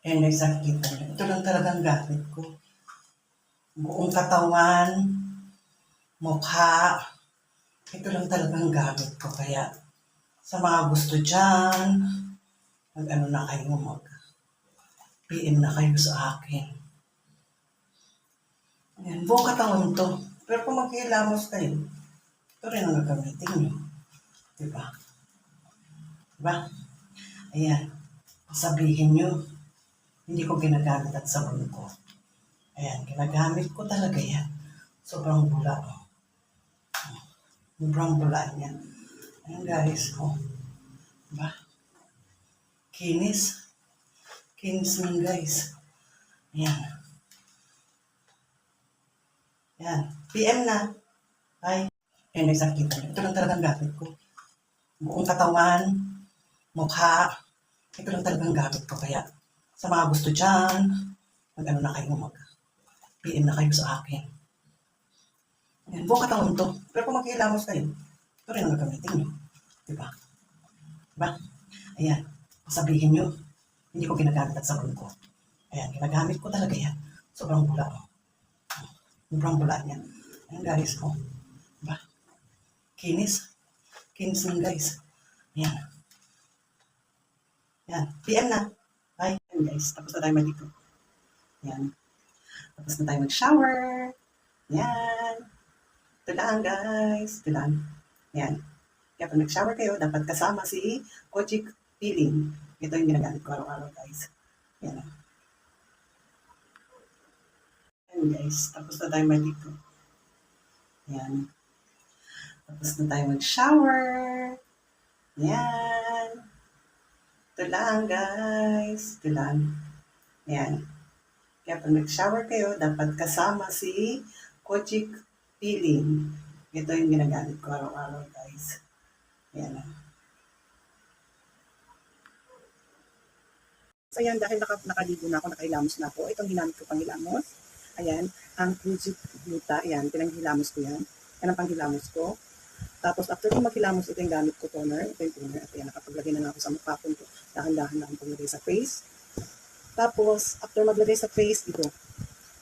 Eh, nagsakita niya. Ito lang talagang gamit ko. Buong katawan, mukha, ito lang talagang gamit ko. Kaya sa mga gusto dyan, mag-ano na kayo, mag-PM na kayo sa akin. Ayan, buong katawan to. Pero kung maghihilamos kayo, ito rin ang gagamitin nyo. Diba? Diba? Ayan. Sabihin nyo, hindi ko ginagamit at sabon ko. Ayan, ginagamit ko talaga yan. Sobrang bula. Sobrang bula niya. Ayan guys, oh. Diba? Kinis. Kinis nun guys. Ayan. Ayan. PM na. Ay. Ayan, nagsakita niyo. Ito lang talagang gamit ko. Buong katawan, mukha, ito lang talagang gamit ko. Kaya sa mga gusto dyan, mag-ano na kayo, mag-PM na kayo sa akin. Ayan, buong katawan to. Pero kung maghihilamos kayo, ito rin ang gagamitin nyo. Diba? Diba? Ayan. Sabihin nyo, hindi ko ginagamit at sabon ko. Ayan, ginagamit ko talaga yan. Sobrang bula. Sobrang bula niya. Ayan guys, oh. Diba? Kinis. Kinis nun guys. Ayan. Ayan. PM na. Bye. Ayan guys, tapos na tayo dito. Ayan. Tapos na tayo mag-shower. Ayan. Ito lang guys. Ito lang. Ayan. Kaya pag nag-shower kayo, dapat kasama si Kojic Peeling. Ito yung ginagamit ko araw-araw guys. Ayan. Ayan guys, tapos na tayo dito. Ayan. Tapos na tayo mag-shower. Ayan. Ito lang guys. Ito lang. Ayan. Kaya pag nag-shower kayo, dapat kasama si Kojic Peeling. Ito yung ginagamit ko araw-araw guys. Ayan. So ayan, dahil nakaligo na ako, nakahilamos na ako, itong ginamit ko pang hilamos. Ayan, ang Kojic Gluta, ayan, pinanghilamos ko yan. Yan ang panghilamos ko. Tapos after ko maghilamos, ito yung gamit ko, toner. Ito yung toner. At ayan, nakapaglagay na ako sa mukha ko. Dahan-dahan na akong paglagay sa face. Tapos, after maglagay sa face, ito.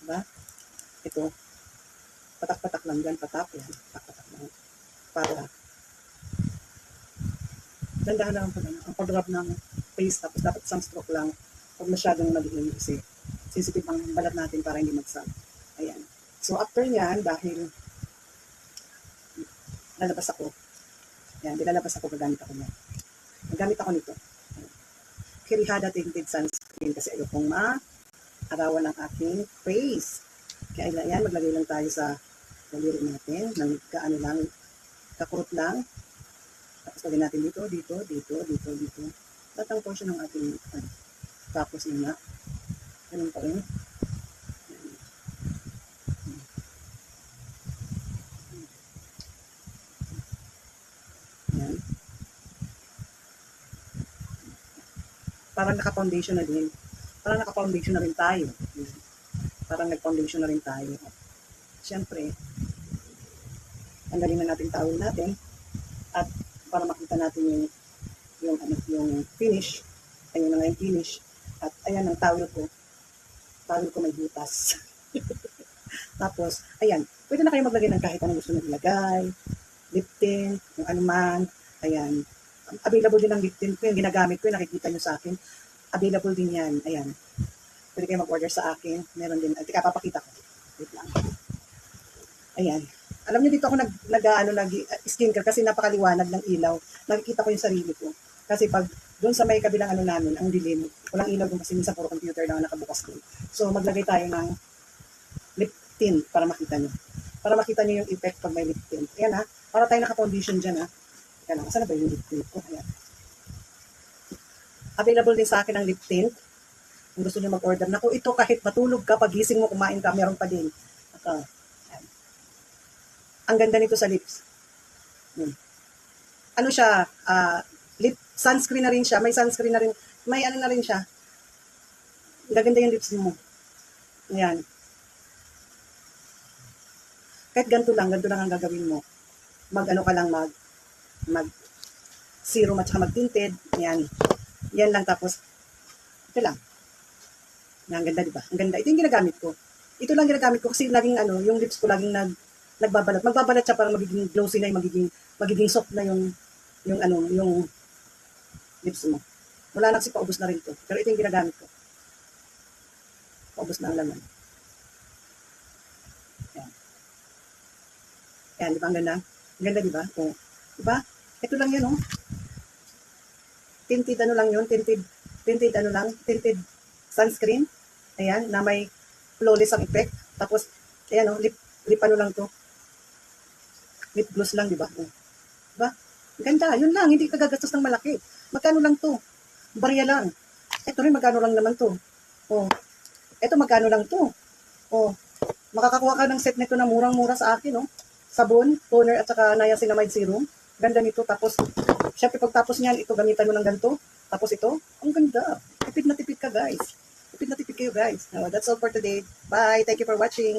Diba? Ito. Patak-patak lang dyan. Patak yan. Patak-patak lang. Para dandahan lang ang pag-rub ng face. Tapos dapat isang stroke lang. Huwag masyadong maliin kasi sensitive ang balat natin para hindi magsag. Ayan. So, after yan, dahil lalabas ako. Ayan, dilalabas ako, gagamit ako niya. Nagamit ako nito. Kirihada Tinted Sunscreen kasi ayokong maarawan ang aking face. Kaya ayan, maglagay lang tayo sa daliri natin ng kaano lang, kakurot lang. Tapos lagyan natin dito, dito, dito, dito, dito. Lahat ang portion ng ating tapos yun nga. Ganun pa rin. Ayan. Parang naka-foundation na din. Parang naka-foundation na rin tayo. Parang nag-foundation na rin tayo. Siyempre, tanggalin na natin towel natin at para makita natin yung finish. Ayun na nga yung finish. At ayan ang towel ko. Towel ko may butas. Tapos, ayan. Pwede na kayo maglagay ng kahit anong gusto nyo ilagay. Lip tint, yung anuman. Ayan. Available din ang lip tint ko. Yung ginagamit ko, yung nakikita nyo sa akin. Available din yan. Ayan. Pwede kayo mag-order sa akin. Meron din. Tika, papakita ko. Wait lang. Ayan. Alam niyo dito ako nag-skincare kasi napakaliwanag ng ilaw. Nakikita ko yung sarili ko. Kasi pag doon sa may kabilang ano namin, ang dilim, walang ilaw doon kasi minsan puro computer lang nakabukas doon. So maglagay tayo ng lip tint para makita niyo. Para makita niyo yung effect pag may lip tint. Ayan ha. Para tayo naka-foundation dyan ha. Ayan ha. Saan na ba yung lip tint ko? Ayan. Available din sa akin ang lip tint. Kung gusto niyo mag-order. Naku, ito kahit matulog ka, pagising mo, kumain ka, meron pa din. Ang ganda nito sa lips. Ano siya, lip sunscreen na rin siya. May sunscreen na rin. May ano na rin siya. Gaganda yung lips mo. Ayan. Kahit ganito lang ang gagawin mo. Mag-ano ka lang, mag serum at saka mag-tinted. Ayan. Yan lang tapos, ito lang. Yan, ang ganda, di ba? Ang ganda. Ito yung ginagamit ko. Ito lang ginagamit ko kasi laging yung lips ko laging nagbabalat. Magbabalat siya para magiging glossy na yung magiging soft na yung lips mo. Wala na kasi paubos na rin to. Pero ito yung ginagamit ko. Paubos na ang laman. Yan. Yan, di ba? Ang ganda. Ang ganda, di ba? O, di ba? Ito lang yun, oh. Tinted ano lang yun. Tinted ano lang. Tinted sunscreen. Ayan, na may flawless ang effect. Tapos, ayan, oh, lip ano lang to. Lip gloss lang, di ba? O, di ba? Ganda, yun lang. Hindi ka gagastos ng malaki. Magkano lang to? Barya lang. Ito rin, magkano lang naman to. O, ito magkano lang to. O, makakakuha ka ng set nito na murang-mura sa akin, no? Sabon, toner, at saka niacinamide serum. Ganda nito. Tapos, syempre pagtapos niyan, ito gamitan mo ng ganito. Tapos ito, ang ganda. Tipid na tipid ka, guys. Tipid na tipid kayo, guys. That's all for today. Bye. Thank you for watching.